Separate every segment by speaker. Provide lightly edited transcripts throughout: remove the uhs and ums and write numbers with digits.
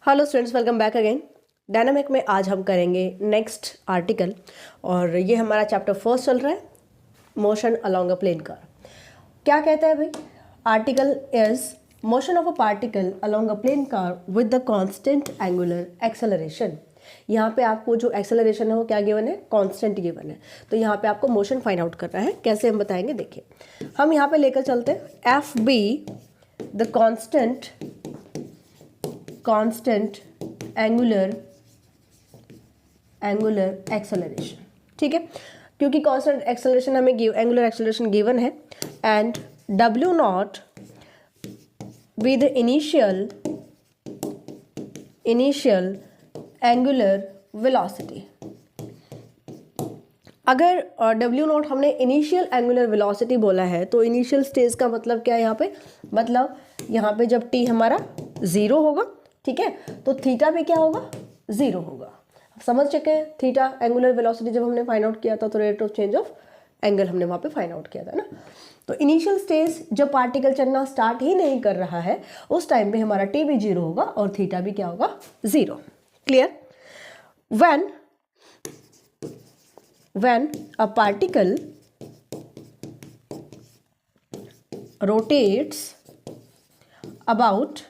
Speaker 1: Hello students, welcome back again. Dynamic में आज हम करेंगे नेक्स्ट आर्टिकल और ये हमारा चैप्टर फर्स्ट चल रहा है, motion along a plane curve. क्या कहता है भाई? Article is motion of a particle along a plane curve with the constant angular acceleration. यहाँ पे आपको जो एक्सेलरेशन है वो क्या गिवन है? कांस्टेंट गिवन है। तो यहाँ पे आपको मोशन फाइंड आउट करना है। कैसे हम बताएंगे, देखिए हम यहाँ पे लेकर चलते हैं F be the constant angular acceleration. ठीक है, क्योंकि कांस्टेंट एक्सेलरेशन हमें एंगुलर एक्सेलरेशन गिवन है and W not with initial angular velocity. अगर डब्ल्यू नॉट हमने इनिशियल एंगुलर वेलोसिटी बोला है तो इनिशियल स्टेज का मतलब क्या है यहाँ पे? मतलब यहाँ पे जब टी हमारा 0 होगा, ठीक है, तो थीटा भी क्या होगा? 0 होगा। समझ चुके हैं? थीटा एंगुलर वेलोसिटी जब हमने फाइंड आउट किया था तो rate of change of angle हमने वहाँ पे फाइंड आउट किया था ना। तो इनिशियल स्टेज जब पार्टिकल चलना स्टार्ट ही नहीं कर रहा है उस टाइम पे हमारा टी भी 0 होगा और थीटा भी क्या होगा? 0। Clear? when a particle rotates about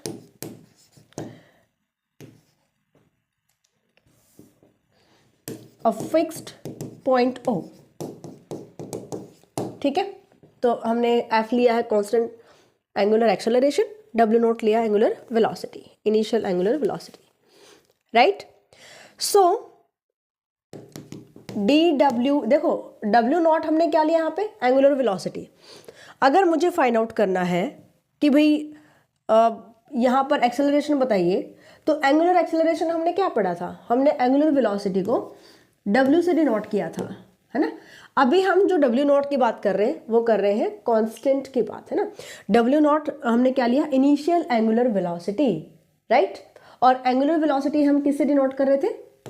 Speaker 1: a fixed point O, ठीक है, तो हमने F लिया है constant angular acceleration, W naught लिया angular velocity, initial angular velocity, right. So DW, देखो W नॉट हमने क्या लिया यहाँ पे? Angular velocity. अगर मुझे फाइंड आउट करना है कि भाई यहाँ पर एक्सेलरेशन बताइए, तो एंगुलर एक्सेलरेशन हमने क्या पढ़ा था? हमने एंगुलर वेलोसिटी को W से डिनोट किया था, है ना। अभी हम जो W नॉट की बात कर रहे हैं वो कर रहे हैं कांस्टेंट की बात, है ना। W नॉट हमने क्या लिया? Initial angular velocity, right. और एंगुलर वेलोसिटी हम किससे डिनोट कर रहे थे?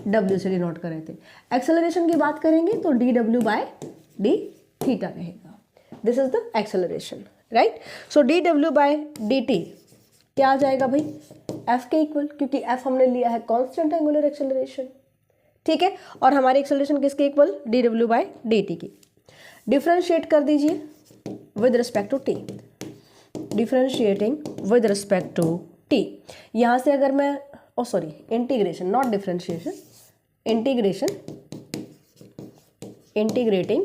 Speaker 1: W से डिनोट कर रहे थे। एक्सेलरेशन की बात करेंगे तो dW बाय d थीटा रहेगा। This is the acceleration, right. So dW by dt क्या आ जाएगा भाई? F के इक्वल, क्योंकि F हमने लिया है कांस्टेंट एंगुलर एक्सेलरेशन, ठीक है। और हमारी एक्सेलरेशन किसके इक्वल? dW बाय dt की। डिफ्रेंशिएट कर दीजिए with respect to t, differentiating with respect to t। यहाँ से अगर मैं इंटीग्रेशन, नॉट डिफ्रेंशिएशन, इंटीग्रेटिंग,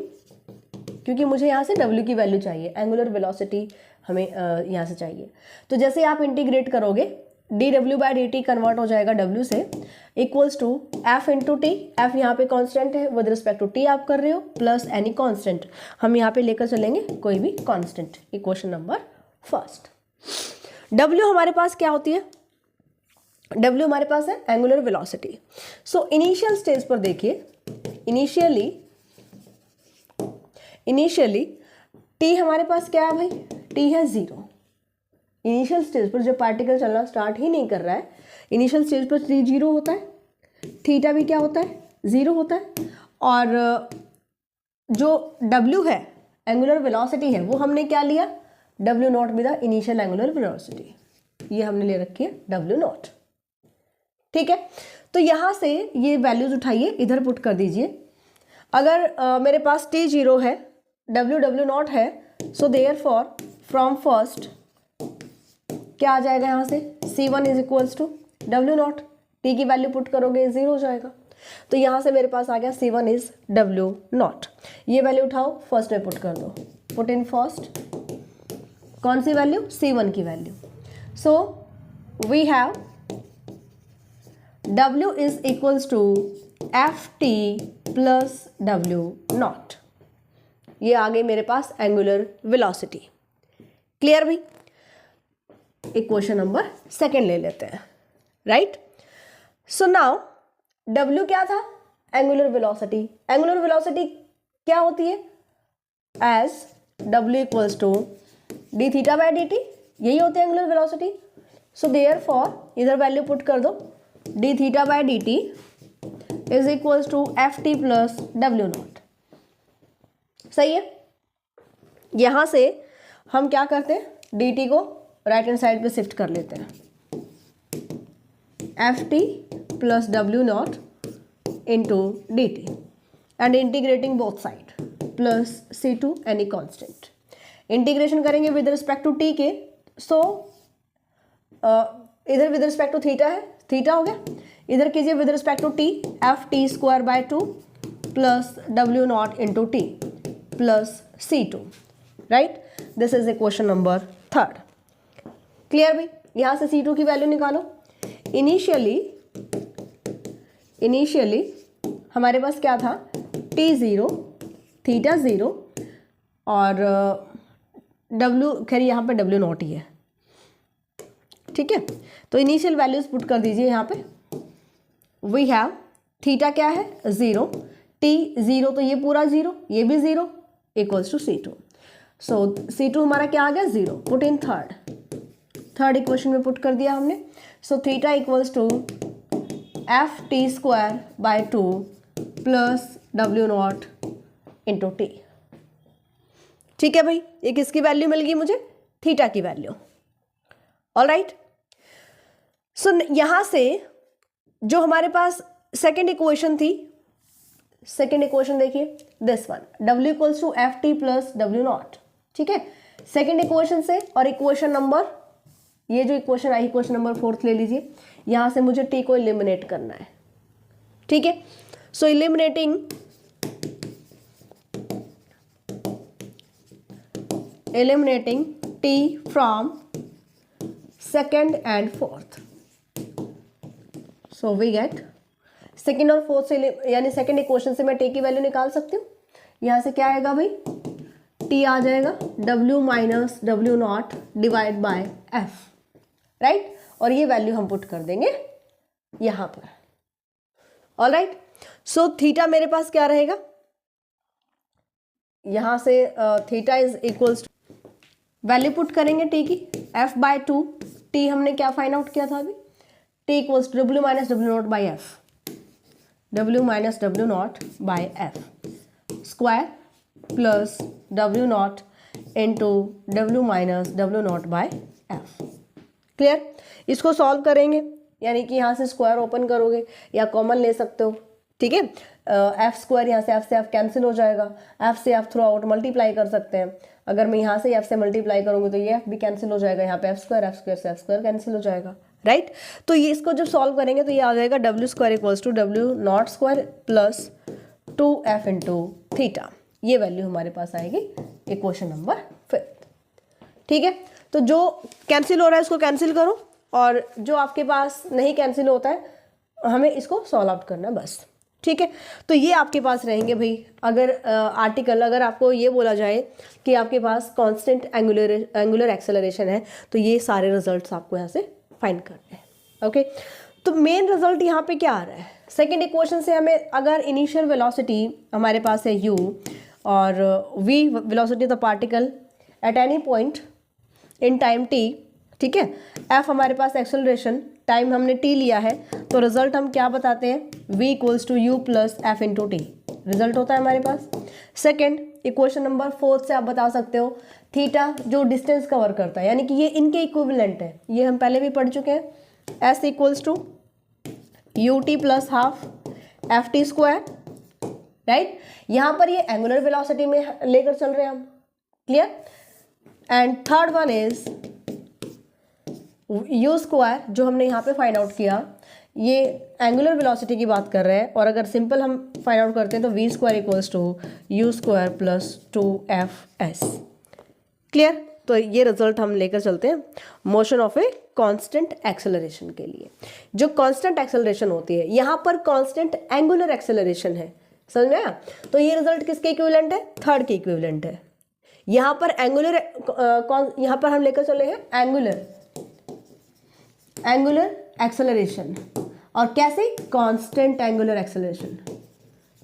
Speaker 1: क्योंकि मुझे यहाँ से W की वैल्यू चाहिए, एंगुलर वेलोसिटी हमें यहाँ से चाहिए। तो जैसे आप इंटीग्रेट करोगे dW बाय dt कन्वर्ट हो जाएगा W से, equals to F into T. F यहाँ पे कांस्टेंट है, विद रिस्पेक्ट टू t आप कर रहे हो, प्लस एनी कांस्टेंट हम यहाँ पे लेकर चलेंगे, कोई भी constant. Equation number first. W हमारे पास क्या होती है? W हमारे पास है angular velocity. So initial stage पर देखिए, इनिशियली t हमारे पास क्या है भाई? t है 0। इनिशियल स्टेज पर जब पार्टिकल चलना स्टार्ट ही नहीं कर रहा है, इनिशियल स्टेज पर t 0 होता है, थीटा भी क्या होता है? 0 होता है। और जो W है एंगुलर वेलोसिटी है वो हमने क्या लिया? W not with the initial angular velocity, ये हमने ले रखी है W नॉट, ठीक है। तो यहां से ये वैल्यूज उठाइए, इधर पुट कर दीजिए। अगर मेरे पास t 0 है, W नॉट है, सो देयरफॉर फ्रॉम फर्स्ट क्या आ जाएगा? यहाँ से C1 is equals to W naught, t की वैल्यू पुट करोगे 0 हो जाएगा। तो यहाँ से मेरे पास आ गया C1 इज W नॉट। ये वैल्यू उठाओ, फर्स्ट में पुट कर दो, पुट इन फर्स्ट। कौन सी वैल्यू? C1 की value. So we have W is equals to Ft plus W naught. ये आ गई मेरे पास एंगुलर वेलोसिटी। क्लियर भाई? इक्वेशन नंबर सेकेंड ले लेते हैं, राइट। सो नाउ W क्या था? Angular velocity. एंगुलर वेलोसिटी क्या होती है? As W equals to d theta by dt, यही होती है एंगुलर वेलोसिटी। सो देयरफॉर इधर वैल्यू पुट कर दो, d theta by dt is equals to Ft plus W naught. सही है। यहां से हम क्या करते हैं? dt को राइट हैंड साइड पे शिफ्ट कर लेते हैं, F T plus W naught into D T and integrating both side plus C two any constant. Integration करेंगे विद रिस्पेक्ट टू टी के, सो इधर विद रिस्पेक्ट टू थीटा है, theta हो गया, इधर कीजिए with respect to T, F T square by 2 plus W naught into T plus C two, right. This is equation number 3। Clear भाई? यहाँ से सी टू की वैल्यू निकालो। इनिशियली हमारे पास क्या था, टी ज़ीरो, थीटा ज़ीरो और डब्ल्यू, खैर यहाँ पे डब्ल्यू नॉट ही है, ठीक है। तो इनिशियल वैल्यूज पुट कर दीजिए यहाँ पे। वी हैव थीटा क्या है 0, टी 0 तो ये पूरा 0, ये भी 0 equals to C two. So C two हमारा क्या आ गया 0, पुट इन थर्ड इक्वेशन में पुट कर दिया हमने। So theta equals to F T square by 2 plus W naught into T. ठीक है भाई, ये किसकी वैल्यू मिल गई मुझे, थीटा की वैल्यू। ऑलराइट, सो यहां से जो हमारे पास सेकेंड इक्वेशन थी, सेकेंड इक्वेशन देखिए this one, W equals to F T plus W naught, ठीक है। सेकेंड इक्वेशन से और इक्वेशन नंबर, ये जो इक्वेशन आई इक्वेशन नंबर 4 ले लीजिए, यहां से मुझे टी को एलिमिनेट करना है, ठीक है। So eliminating t from second and fourth, so we get second और फोर्थ से, यानी सेकेंड इक्वेशन से मैं t की वैल्यू निकाल सकती हूँ। यहाँ से क्या आएगा भाई, t आ जाएगा w minus W not divide by f, right. और ये वैल्यू हम पुट कर देंगे यहाँ पर। ऑलराइट, सो थीटा मेरे पास क्या रहेगा, यहाँ से theta is equals, value put करेंगे t की, f बाय 2, t हमने क्या फाइंड आउट किया था अभी, t equals to W minus W naught by F, W minus W naught by F square plus W naught into W minus W naught by F. Clear? इसको solve करेंगे, यानी कि यहाँ से स्क्वायर ओपन करोगे या कॉमन ले सकते हो, ठीक है। एफ स्क्वायर, यहाँ से एफ कैंसिल हो जाएगा, एफ से एफ थ्रू आउट मल्टीप्लाई कर सकते हैं। अगर मैं यहाँ से एफ से मल्टीप्लाई करूँगी तो ये एफ भी कैंसिल हो जाएगा, यहाँ पे एफ स्क्वायर से एफ स्क्वायर कैंसिल हो जाएगा, राइट। तो ये इसको जब सॉल्व करेंगे तो ये आ जाएगा W square equals to W naught square plus 2f into theta. ये वैल्यू हमारे पास आएगी इक्वेशन नंबर 5, ठीक है। तो जो कैंसिल हो रहा है उसको कैंसिल करो, और जो आपके पास नहीं कैंसिल होता है हमें इसको सॉल्व आउट करना बस, ठीक है। तो ये आपके पास रहेंगे भाई। अगर आर्टिकल, अगर आपको ये बोला जाए कि आपके पास कांस्टेंट एंगुलर एक्सेलरेशन है, तो ये सारे रिजल्ट्स आपको यहाँ से फाइंड करने हैं, ओके। तो मेन रिजल्ट यहाँ पे क्या आ रहा है, सेकेंड इक्वेशन से हमें अगर इनिशियल वेलोसिटी हमारे पास है u और v velocity of the particle at any point in time t, ठीक है। f हमारे पास एक्सेलरेशन, टाइम हमने t लिया है, तो रिजल्ट हम क्या बताते हैं, v equals to u plus F into T result होता है हमारे पास। सेकेंड इक्वेशन नंबर 4 से आप बता सकते हो थीटा जो डिस्टेंस कवर करता है, यानी कि ये इनके इक्विवेलेंट है, ये हम पहले भी पढ़ चुके हैं, s equals to U T plus half F T square, right. यहाँ पर ये एंगुलर वेलोसिटी में लेकर चल रहे हैं हम, clear. And third one is you square, जो हमने यहाँ पे फाइंड आउट किया, ये एंगुलर वेलोसिटी की बात कर रहे हैं, और अगर सिंपल हम फाइंड आउट करते हैं तो V square equals to U square plus 2f(s). Clear? तो ये रिजल्ट हम लेकर चलते हैं motion of a constant acceleration के लिए। जो कांस्टेंट एक्सेलरेशन होती है, यहाँ पर कांस्टेंट एंगुलर एक्सेलरेशन है, समझ में आया। तो ये रिजल्ट किसके इक्विवेलेंट है, थर्ड के इक्विवेलेंट है। यहाँ पर एंगुलर, यहाँ पर हम लेकर चले हैं एंगुलर एक्सेलरेशन, और कैसे, कांस्टेंट एंगुलर एक्सेलरेशन,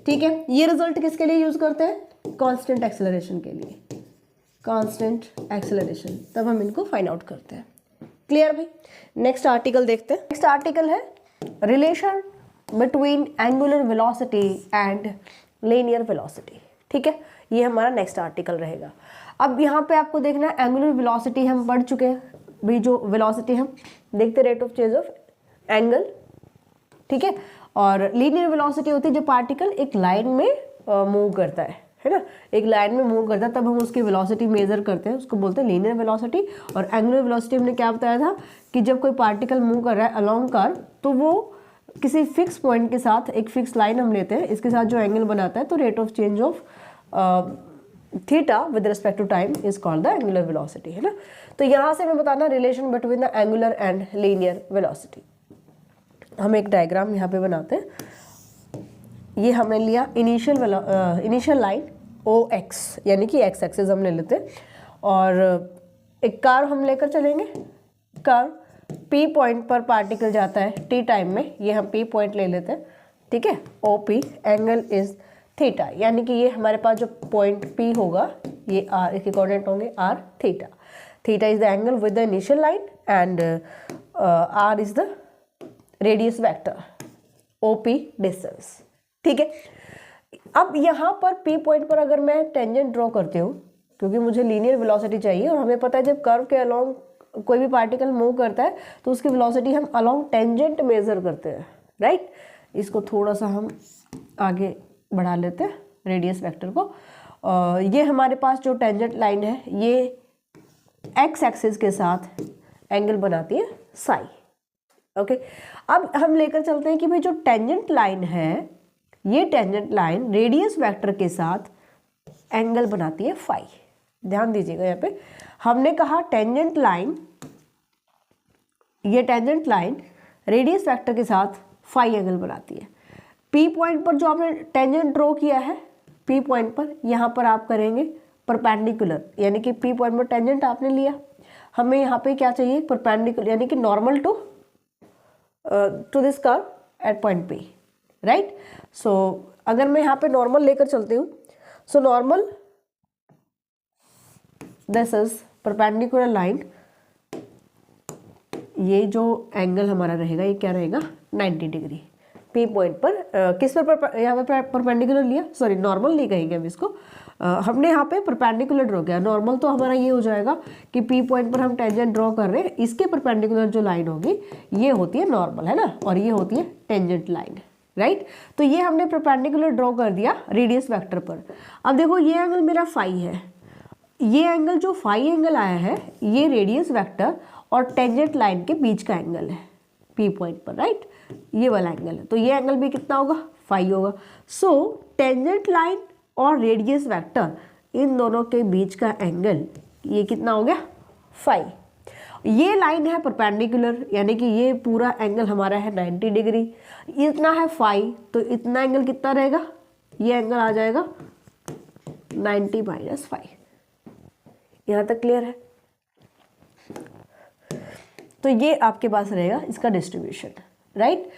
Speaker 1: ठीक है। ये रिजल्ट किसके लिए यूज करते हैं, कांस्टेंट एक्सेलरेशन के लिए, कांस्टेंट एक्सेलरेशन, तब हम इनको फाइंड आउट करते हैं। क्लियर भाई? नेक्स्ट आर्टिकल देखते हैं। नेक्स्ट आर्टिकल है relation between angular velocity and linear velocity, ठीक है। ये हमारा नेक्स्ट आर्टिकल रहेगा। अब यहाँ पे आपको देखना है एंगुलर वेलोसिटी हम पढ़ चुके हैं भाई, जो वेलोसिटी हम देखते rate of change of angle ठीक है। और लीनियर वेलोसिटी होती है जब पार्टिकल एक लाइन में मूव करता है ना, एक लाइन में मूव करता है, तब हम उसकी वेलोसिटी मेजर करते हैं, उसको बोलते हैं लीनियर वेलोसिटी। और एंगुलर वेलोसिटी हमने क्या बताया था कि जब कोई पार्टिकल मूव कर रहा है अलोंग कर्व, तो वो किसी फिक्स पॉइंट के साथ एक फिक्स लाइन हम लेते हैं, इसके साथ जो एंगल बनाता है, तो rate of change of theta with respect to time is called the angular velocity, है ना। तो यहाँ से हमें बताना relation between the angular and linear velocity. हम एक डायग्राम यहाँ पे बनाते हैं। ये हमने लिया इनिशियल लाइन OX, यानी कि एक्स एक्सिस हम ले लेते हैं, और एक कर्व हम लेकर चलेंगे। कर्व P पॉइंट पर पार्टिकल जाता है T टाइम में, ये हम P पॉइंट ले लेते हैं, ठीक है। OP एंगल इज थीटा, यानी कि ये हमारे पास जो पॉइंट P होगा ये R, इसके कोऑर्डिनेट होंगे R theta. Theta is the angle with the initial line and R is the radius vector, OP distance, ठीक है। अब यहाँ पर P पॉइंट पर अगर मैं टेंजेंट ड्रॉ करती हूँ, क्योंकि मुझे लीनियर वेलोसिटी चाहिए, और हमें पता है जब कर्व के अलोंग कोई भी पार्टिकल मूव करता है तो उसकी वेलोसिटी हम अलोंग टेंजेंट मेजर करते हैं, राइट। इसको थोड़ा सा हम आगे बढ़ा लेते हैं रेडियस वेक्टर को। ये हमारे पास जो टेंजेंट लाइन है ये एक्स एक्सिस के साथ एंगल बनाती है साई, ओके। अब हम लेकर चलते हैं कि भाई जो टेंजेंट लाइन है, ये टेंजेंट लाइन रेडियस वेक्टर के साथ एंगल बनाती है फाई। ध्यान दीजिएगा, यहाँ पे हमने कहा टेंजेंट लाइन, ये टेंजेंट लाइन रेडियस वेक्टर के साथ फाई एंगल बनाती है। P पॉइंट पर जो आपने टेंजेंट ड्रॉ किया है, P पॉइंट पर यहाँ पर आप करेंगे परपेंडिकुलर, यानी कि P पॉइंट पर टेंजेंट आपने लिया, हमें यहाँ पे क्या चाहिए, परपेंडिकुलर, यानी कि normal to this curve at point P, right. So अगर मैं यहाँ पे नॉर्मल लेकर चलती हूँ, so normal this is perpendicular line, ये जो एंगल हमारा रहेगा ये क्या रहेगा 90 डिग्री। P पॉइंट पर किस पर यहाँ पे परपेंडिकुलर लिया, सॉरी नॉर्मल नहीं कहेंगे हम इसको, हमने यहाँ पे परपेंडिकुलर ड्रॉ किया। नॉर्मल तो हमारा ये हो जाएगा कि P पॉइंट पर हम टेंजेंट ड्रॉ कर रहे हैं, इसके परपेंडिकुलर जो लाइन होगी ये होती है नॉर्मल, है ना, और ये होती है टेंजेंट लाइन, राइट। तो ये हमने परपेंडिकुलर ड्रॉ कर दिया रेडियस वेक्टर पर। अब देखो ये एंगल मेरा फाई है, ये एंगल जो फाई एंगल आया है ये रेडियस वेक्टर और टेंजेंट लाइन के बीच का एंगल है P पॉइंट पर, राइट। ये वाला एंगल है, तो ये एंगल भी कितना होगा, फाई होगा। सो टेंजेंट लाइन और रेडियस वेक्टर इन दोनों के बीच का एंगल ये कितना हो गया, फाई। ये लाइन है परपेंडिकुलर, यानी कि ये पूरा एंगल हमारा है 90 डिग्री, इतना है फाई, तो इतना एंगल कितना रहेगा, ये एंगल आ जाएगा 90 माइनस फाई। यहाँ तक क्लियर है। तो ये आपके पास रहेगा इसका डिस्ट्रीब्यूशन, राइट।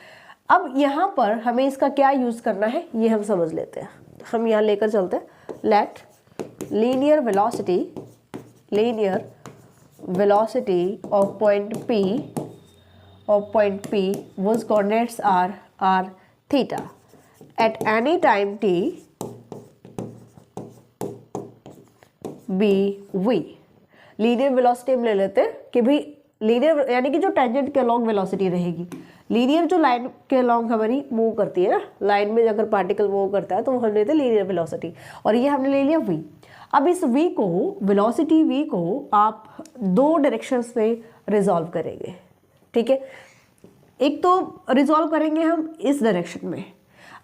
Speaker 1: अब यहाँ पर हमें इसका क्या यूज करना है ये हम समझ लेते हैं। हम यहाँ लेकर चलते हैं, let linear velocity of point P whose coordinates are theta at any time t be v। Linear velocity हम ले लेते हैं कि भाई लीनियर यानी कि जो टेंजेंट के अलोंग वेलोसिटी रहेगी, लीनियर जो लाइन के अलोंग हमारी मूव करती है ना, लाइन में अगर पार्टिकल मूव करता है तो हम लेते हैं लीनियर वेलोसिटी, और ये हमने ले लिया v। अब इस v को, वेलोसिटी v को आप दो डायरेक्शंस में रिजॉल्व करेंगे, ठीक है। एक तो रिजॉल्व करेंगे हम इस डायरेक्शन में।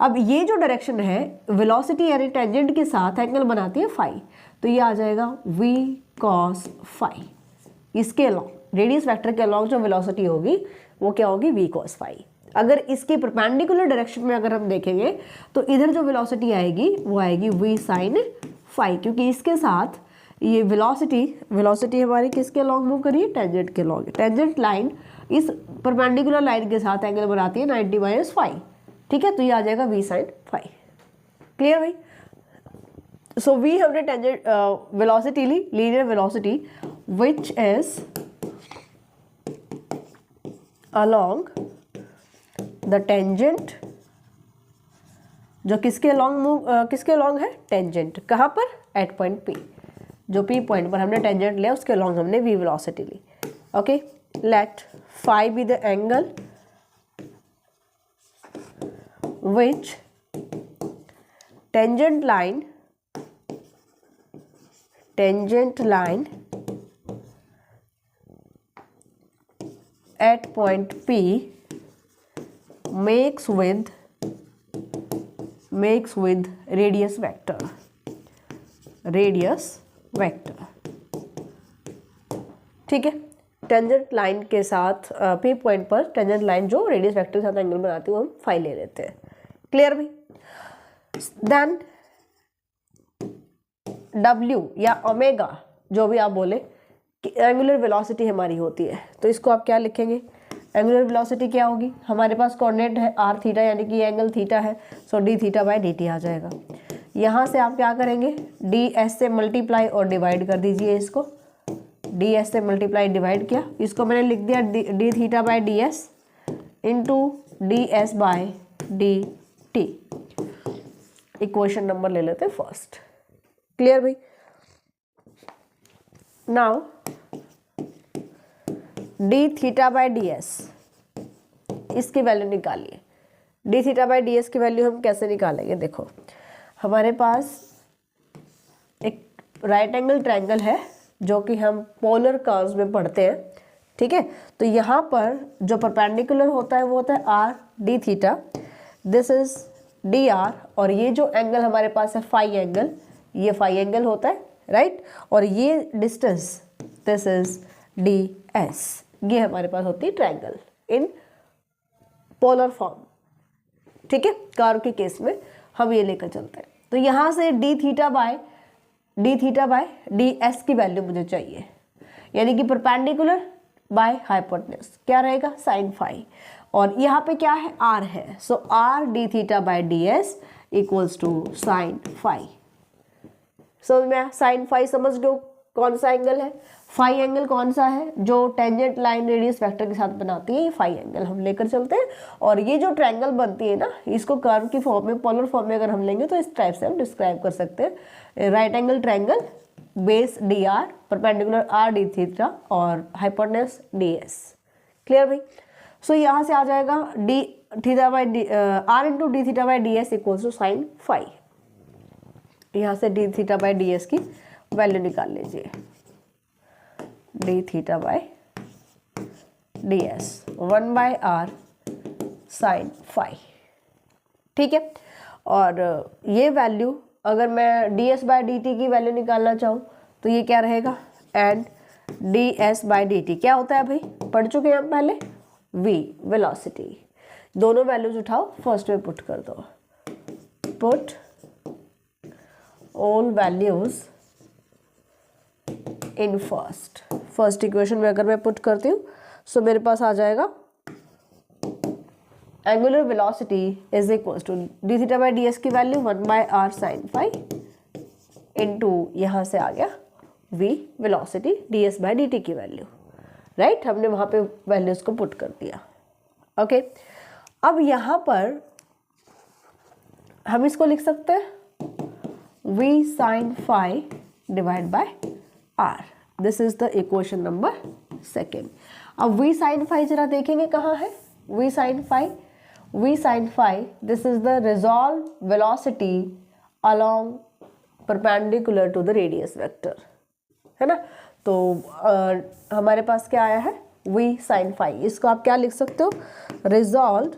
Speaker 1: अब ये जो डायरेक्शन है वेलोसिटी यानी टेंजेंट के साथ एंगल बनाती है फाई, तो ये आ जाएगा v cos फाई। इसके अलोंग रेडियस वेक्टर के अलोंग जो वेलोसिटी होगी वो क्या होगी, v cos फाई। अगर इसके परपेंडिकुलर डायरेक्शन में अगर हम देखेंगे तो इधर जो वेलोसिटी आएगी वो आएगी v sin फाई, क्योंकि इसके साथ ये वेलोसिटी हमारी किसके अलोंग मूव करी है, टेंजेंट के अलोंग। टेंजेंट लाइन इस परपेंडिकुलर लाइन के साथ एंगल बनाती है 90 माइनस फाई, ठीक है। तो ये आ जाएगा v sin फाई। क्लियर भाई। सो v हमने टेंजेंट वेलोसिटी ली, linear velocity which is along the tangent, जो किसके अलोंग है, टेंजेंट। कहाँ पर, एट पॉइंट P। जो P पॉइंट पर हमने टेंजेंट लिया उसके अलोंग हमने v वेलोसिटी ली, okay. Let phi be the angle which tangent line at point P makes with radius vector, ठीक है। टेंजेंट लाइन के साथ P पॉइंट पर टेंजेंट लाइन जो रेडियस वेक्टर के साथ एंगल बनाती है वो हम फाई ले लेते हैं। क्लियर भाई? देन W या ओमेगा जो भी आप बोले कि एंगुलर वेलोसिटी हमारी होती है, तो इसको आप क्या लिखेंगे? एंगुलर वेलोसिटी क्या होगी? हमारे पास कोऑर्डिनेट है r थीटा, यानी कि एंगल थीटा है, सो d थीटा बाय dt आ जाएगा। यहाँ से आप क्या करेंगे? ds से मल्टीप्लाई और डिवाइड कर दीजिए इसको। ds से मल्टीप्लाई डिवाइड किया, इसको मैंने लिख दिया d theta by ds into ds by dt। Equation number ले लेते हैं फर्स्ट। क्लियर भाई? Now d theta by ds, इसकी वैल्यू निकालिए। d थीटा बाय ds की वैल्यू हम कैसे निकालेंगे? देखो, हमारे पास एक राइट एंगल ट्रायंगल है जो कि हम पोलर कर्व्स में पढ़ते हैं, ठीक है। तो यहाँ पर जो परपेंडिकुलर होता है वो होता है r d theta, this is dr, और ये जो एंगल हमारे पास है फाई एंगल, ये फाई एंगल होता है, राइट। और ये डिस्टेंस दिस इज ds, ये हमारे पास होती है ट्रायंगल इन पोलर फॉर्म, ठीक है। कर्व के केस में हम ये लेकर चलते हैं। तो यहाँ से d थीटा बाय ds की वैल्यू मुझे चाहिए, यानी कि परपेंडिकुलर बाय हाइपोटेन्यूज क्या रहेगा? Sine phi. और यहाँ पे क्या है? r है, सो r d theta by ds equals to sine phi. समझ में? साइन फाई समझ लो कौन सा एंगल है? फाई एंगल कौन सा है? जो टेंजेंट लाइन रेडियस वेक्टर के साथ बनाती है, ये फाई एंगल हम लेकर चलते हैं। और ये जो ट्रायंगल बनती है ना, इसको कर्व की फॉर्म में, पोलर फॉर्म में अगर हम लेंगे तो इस टाइप से हम डिस्क्राइब कर सकते हैं। Right angle triangle, base dr, perpendicular r d theta और हाइपोटेन्यूज ds। क्लियर भाई? सो यहाँ से आ जाएगा d theta by r into D theta by ds equals to sine phi. यहाँ से d थीटा बाय ds की वैल्यू निकाल लीजिए, d theta by ds 1 by r sine phi, ठीक है। और ये वैल्यू अगर मैं ds बाय dt की वैल्यू निकालना चाहूँ तो ये क्या रहेगा? एंड ds बाय dt क्या होता है भाई? पढ़ चुके हैं हम पहले, v वेलोसिटी। दोनों वैल्यूज उठाओ, फर्स्ट में पुट कर दो। Put all values in first equation में अगर मैं पुट करती हूँ, सो मेरे पास आ जाएगा angular velocity is equal to D theta by D S की value 1 by R sine phi into यहाँ से आ गया v velocity D S by D T की वैल्यू, राइट। हमने वहाँ पे वैल्यूज को पुट कर दिया, ओके। अब यहाँ पर हम इसको लिख सकते हैं v sine phi divide by r, this is the equation number second. अब v साइन फाई जरा देखेंगे कहाँ है, v sine phi this is the resolve velocity along perpendicular to the radius vector, है ना। तो हमारे पास क्या आया है v साइन फाई, इसको आप क्या लिख सकते हो, resolve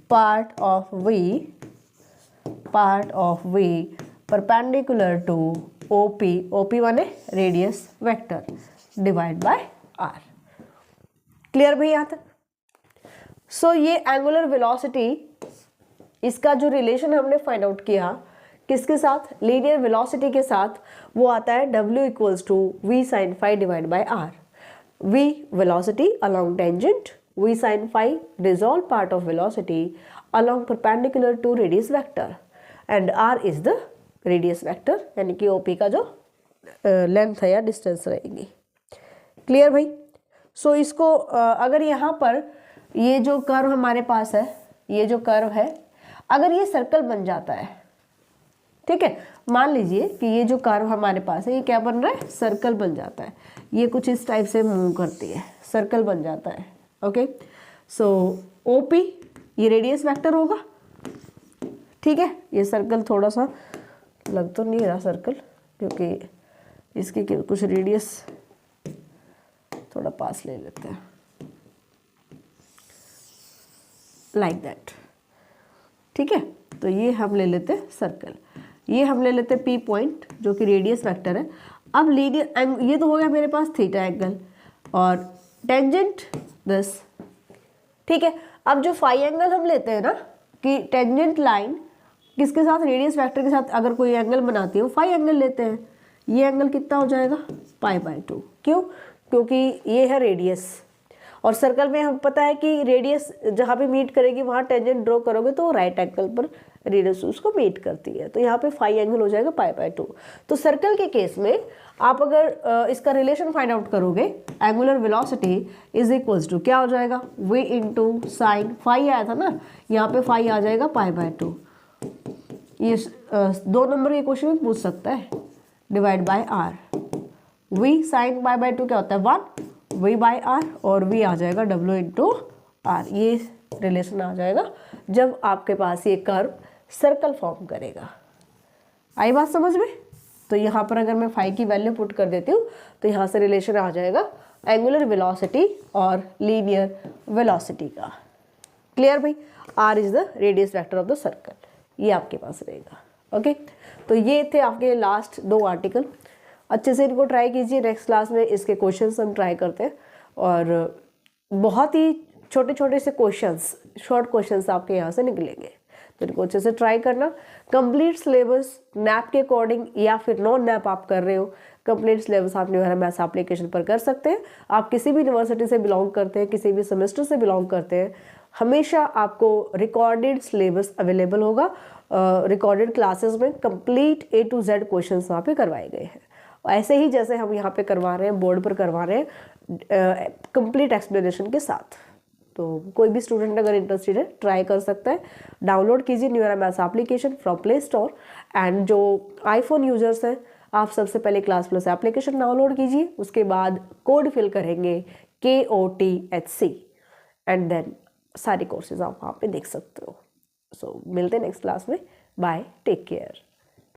Speaker 1: part of v perpendicular to OP माने radius vector divide by r। Clear भाई यहाँ तक? सो ये एंगुलर वेलोसिटी, इसका जो रिलेशन हमने फाइंड आउट किया किसके साथ, लीनियर वेलोसिटी के साथ, वो आता है w equals to v sine phi divide by r। v velocity along tangent, v sine phi resolve part of velocity along perpendicular to radius vector and r is the radius vector, यानी कि OP का जो length है या distance रहेगी। Clear भाई? सो इसको अगर यहाँ पर ये जो कर्व हमारे पास है, ये जो कर्व है, अगर ये सर्कल बन जाता है, ठीक है, मान लीजिए कि ये जो कर्व हमारे पास है ये क्या बन रहा है, सर्कल बन जाता है। ये कुछ इस टाइप से मूव करती है, सर्कल बन जाता है, ओके। सो OP ये रेडियस वेक्टर होगा, ठीक है। ये सर्कल थोड़ा सा लग तो नहीं रहा सर्कल, क्योंकि इसकी कुछ रेडियस थोड़ा पास ले लेते हैं, लाइक दैट, ठीक है। तो ये हम ले लेते हैं सर्कल, ये हम ले लेते हैं P पॉइंट जो कि रेडियस वेक्टर है। अब लीनियर ये तो हो गया मेरे पास थीटा एंगल, और टेंजेंट दिस, ठीक है। अब जो फाई एंगल हम लेते हैं ना, कि टेंजेंट लाइन किसके साथ, रेडियस वेक्टर के साथ अगर कोई एंगल बनाती है, फाई एंगल लेते हैं। ये एंगल कितना हो जाएगा, π/2। क्यों, क्योंकि ये है रेडियस, और सर्कल में हम पता है कि रेडियस जहाँ पे मीट करेगी वहाँ टेंजेंट ड्रॉ करोगे तो राइट एंगल पर रेडियस उसको मीट करती है, तो यहाँ पे फाई एंगल हो जाएगा π/2। तो सर्कल के केस में आप अगर इसका रिलेशन फाइंड आउट करोगे, angular velocity is equals to क्या हो जाएगा, v इंटू साइन, फाई आया था ना, यहाँ पे फाई आ जाएगा π/2। ये 2 नंबर के क्वेश्चन में पूछ सकता है, divide by r। v sine π/2 क्या होता है 1 v/r, और v आ जाएगा w इंटू r। ये रिलेशन आ जाएगा जब आपके पास ये कर्व सर्कल फॉर्म करेगा। आई बात समझ में? तो यहाँ पर अगर मैं फाई की वैल्यू पुट कर देती हूँ तो यहाँ से रिलेशन आ जाएगा एंगुलर वेलोसिटी और लीनियर वेलोसिटी का। क्लियर भाई? r is the radius vector of the circle, ये आपके पास रहेगा। ओके, तो ये थे आपके लास्ट 2 आर्टिकल। अच्छे से इनको ट्राई कीजिए, नेक्स्ट क्लास में इसके क्वेश्चंस हम ट्राई करते हैं, और बहुत ही छोटे छोटे से क्वेश्चंस, शॉर्ट क्वेश्चंस आपके यहाँ से निकलेंगे, तो इनको अच्छे से ट्राई करना। कंप्लीट सिलेबस नैप के अकॉर्डिंग या फिर नॉन नैप आप कर रहे हो, कंप्लीट सिलेबस आप न्यू एरा मैथ्स एप्लीकेशन पर कर सकते हैं। आप किसी भी यूनिवर्सिटी से बिलोंग करते हैं, किसी भी सेमेस्टर से बिलोंग करते हैं, हमेशा आपको रिकॉर्डेड सिलेबस अवेलेबल होगा। रिकॉर्डेड क्लासेस में complete A to Z questions वहाँ पे करवाए गए हैं, ऐसे ही जैसे हम यहाँ पे करवा रहे हैं, बोर्ड पर करवा रहे हैं, कंप्लीट एक्सप्लेनेशन के साथ। तो कोई भी स्टूडेंट अगर इंटरेस्टेड है ट्राई कर सकता है। डाउनलोड कीजिए new era maths application from play store, and जो आईफोन यूजर्स हैं आप सबसे पहले क्लास प्लस एप्लीकेशन डाउनलोड कीजिए, उसके बाद कोड फिल करेंगे KOTHC, एंड देन सारे कोर्सेज आप वहाँ पे देख सकते हो। सो मिलते हैं नेक्स्ट क्लास में, बाय, टेक केयर।